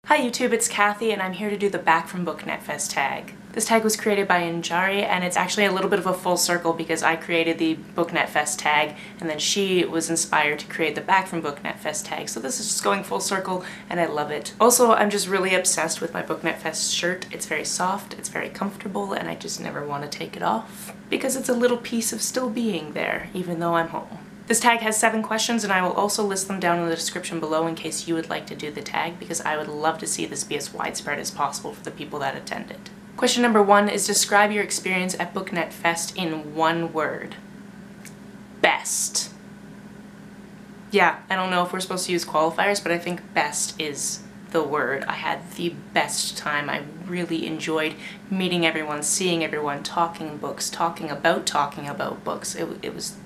Hi YouTube, it's Kathy and I'm here to do the Back from Booknet Fest tag. This tag was created by Njari and it's actually a little bit of a full circle because I created the Booknet Fest tag and then she was inspired to create the Back from Booknet Fest tag. So this is just going full circle and I love it. Also, I'm just really obsessed with my Booknet Fest shirt. It's very soft, it's very comfortable, and I just never want to take it off because it's a little piece of still being there even though I'm home. This tag has 7 questions and I will also list them down in the description below in case you would like to do the tag because I would love to see this be as widespread as possible for the people that attended. Question number 1 is describe your experience at Booknet Fest in one word. Best. Yeah, I don't know if we're supposed to use qualifiers, but I think best is the word. I had the best time. I really enjoyed meeting everyone, seeing everyone, talking books, talking about books. It was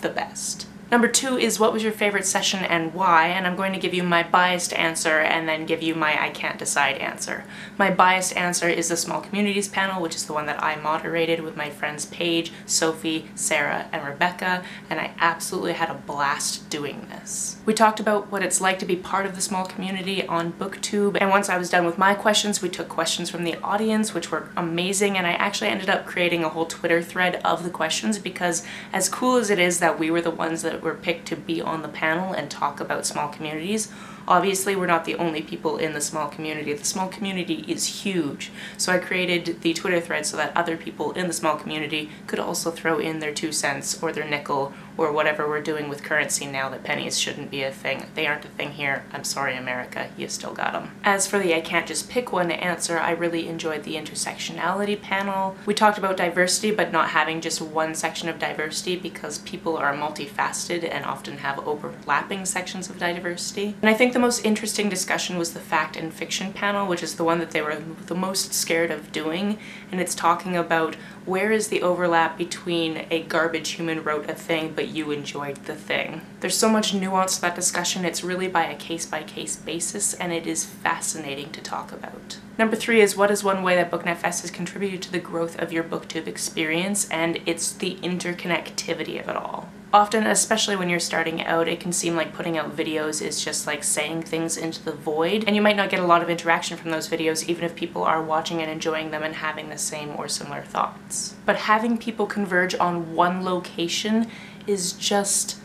the best. Number 2 is what was your favorite session and why, and I'm going to give you my biased answer and then give you my I can't decide answer. My biased answer is the Small Communities panel, which is the one that I moderated with my friends Paige, Sophie, Sarah, and Rebecca, and I absolutely had a blast doing this. We talked about what it's like to be part of the small community on BookTube, and once I was done with my questions, we took questions from the audience, which were amazing, and I actually ended up creating a whole Twitter thread of the questions because as cool as it is that we were the ones that were picked to be on the panel and talk about small communities, obviously we're not the only people in the small community. The small community is huge, so I created the Twitter thread so that other people in the small community could also throw in their 2 cents or their nickel or whatever we're doing with currency now that pennies shouldn't be a thing. They aren't a thing here. I'm sorry, America, you still got them. As for the I can't just pick one answer, I really enjoyed the intersectionality panel. We talked about diversity, but not having just one section of diversity because people are multifaceted and often have overlapping sections of diversity. And I think the most interesting discussion was the fact and fiction panel, which is the one that they were the most scared of doing, and it's talking about where is the overlap between a garbage human wrote a thing but you enjoyed the thing. There's so much nuance to that discussion. It's really by a case-by-case basis and it is fascinating to talk about. Number 3 is what is one way that Booknet Fest has contributed to the growth of your BookTube experience, and it's the interconnectivity of it all. Often, especially when you're starting out, it can seem like putting out videos is just like saying things into the void, and you might not get a lot of interaction from those videos even if people are watching and enjoying them and having the same or similar thoughts. But having people converge on one location is just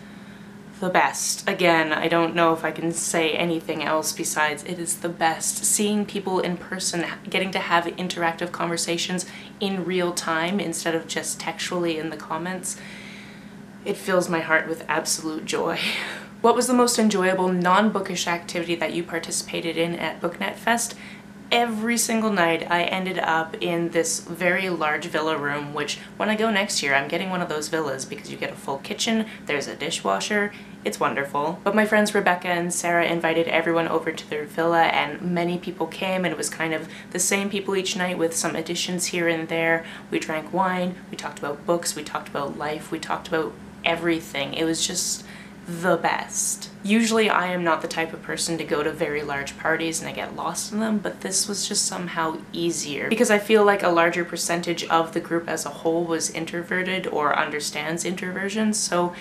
the best. Again, I don't know if I can say anything else besides it is the best. Seeing people in person, getting to have interactive conversations in real time instead of just textually in the comments, it fills my heart with absolute joy. What was the most enjoyable non-bookish activity that you participated in at Booknet Fest? Every single night I ended up in this very large villa room, which when I go next year I'm getting one of those villas because you get a full kitchen, there's a dishwasher, it's wonderful. But my friends Rebecca and Sarah invited everyone over to their villa and many people came, and it was kind of the same people each night with some additions here and there. We drank wine, we talked about books, we talked about life, we talked about everything. It was just the best. Usually I am not the type of person to go to very large parties and I get lost in them, but this was just somehow easier because I feel like a larger percentage of the group as a whole was introverted or understands introversion, so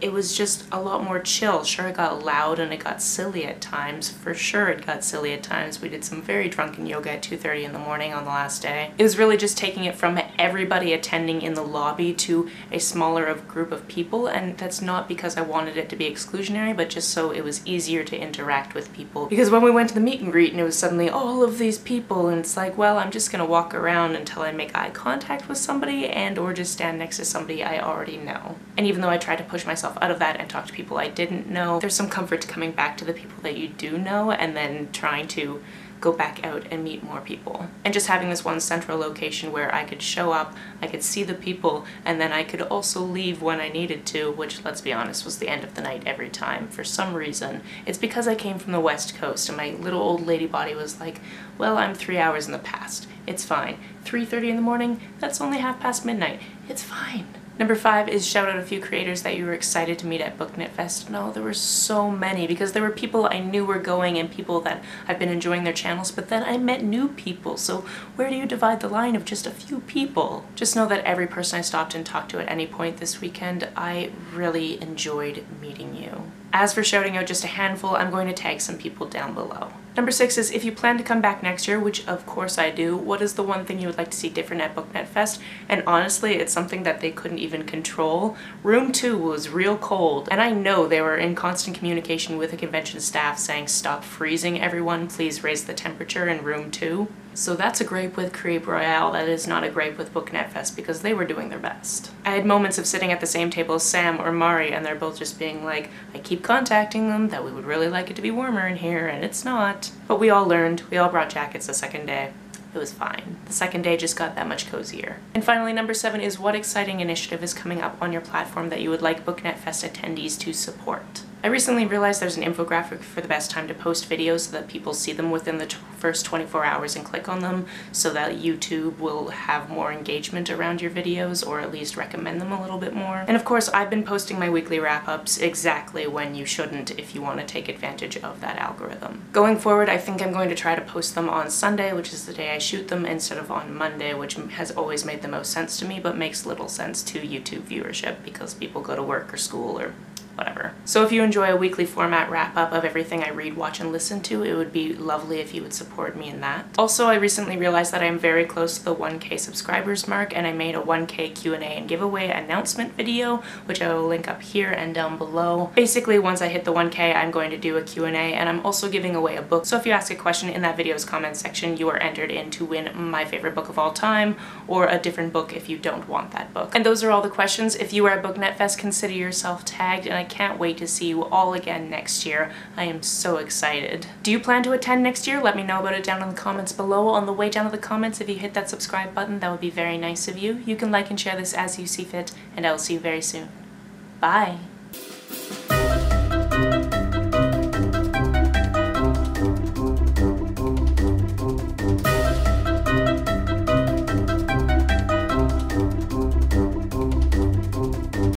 it was just a lot more chill. Sure, it got loud and it got silly at times. For sure it got silly at times. We did some very drunken yoga at 2:30 in the morning on the last day. It was really just taking it from everybody attending in the lobby to a smaller group of people, and that's not because I wanted it to be exclusionary, but just so it was easier to interact with people. Because when we went to the meet and greet and it was suddenly all of these people and it's like, well, I'm just gonna walk around until I make eye contact with somebody and or just stand next to somebody I already know. And even though I tried to push myself out of that and talk to people I didn't know, there's some comfort to coming back to the people that you do know and then trying to go back out and meet more people. And just having this one central location where I could show up, I could see the people, and then I could also leave when I needed to, which, let's be honest, was the end of the night every time. For some reason, it's because I came from the West Coast and my little old lady body was like, well, I'm 3 hours in the past. It's fine. 3:30 in the morning? That's only half past midnight. It's fine. Number 5 is shout out a few creators that you were excited to meet at Booknet Fest. No, there were so many because there were people I knew were going and people that I've been enjoying their channels, but then I met new people. So where do you divide the line of just a few people? Just know that every person I stopped and talked to at any point this weekend, I really enjoyed meeting you. As for shouting out just a handful, I'm going to tag some people down below. Number 6 is, if you plan to come back next year, which of course I do, what is the one thing you would like to see different at BookNet Fest? And honestly, it's something that they couldn't even control. Room 2 was real cold, and I know they were in constant communication with the convention staff saying, stop freezing everyone, please raise the temperature in room 2. So that's a gripe with Crepe Royale. That is not a gripe with BookNet Fest, because they were doing their best. I had moments of sitting at the same table as Sam or Mari, and they're both just being like, I keep contacting them that we would really like it to be warmer in here, and it's not. But we all learned. We all brought jackets the second day. It was fine. The second day just got that much cozier. And finally, number 7 is, what exciting initiative is coming up on your platform that you would like BookNet Fest attendees to support? I recently realized there's an infographic for the best time to post videos so that people see them within the first 24 hours and click on them, so that YouTube will have more engagement around your videos, or at least recommend them a little bit more. And of course, I've been posting my weekly wrap-ups exactly when you shouldn't if you want to take advantage of that algorithm. Going forward, I think I'm going to try to post them on Sunday, which is the day I shoot them, instead of on Monday, which has always made the most sense to me, but makes little sense to YouTube viewership because people go to work or school or whatever. So if you enjoy a weekly format wrap-up of everything I read, watch, and listen to, it would be lovely if you would support me in that. Also, I recently realized that I am very close to the 1K subscribers mark, and I made a 1K Q&A and giveaway announcement video, which I will link up here and down below. Basically, once I hit the 1K, I'm going to do a Q&A, and I'm also giving away a book. So if you ask a question in that video's comment section, you are entered in to win my favorite book of all time, or a different book if you don't want that book. And those are all the questions. If you are at BookNet Fest, consider yourself tagged, and I can't wait to see you all again next year. I am so excited. Do you plan to attend next year? Let me know about it down in the comments below. On the way down to the comments, if you hit that subscribe button, that would be very nice of you. You can like and share this as you see fit, and I will see you very soon. Bye!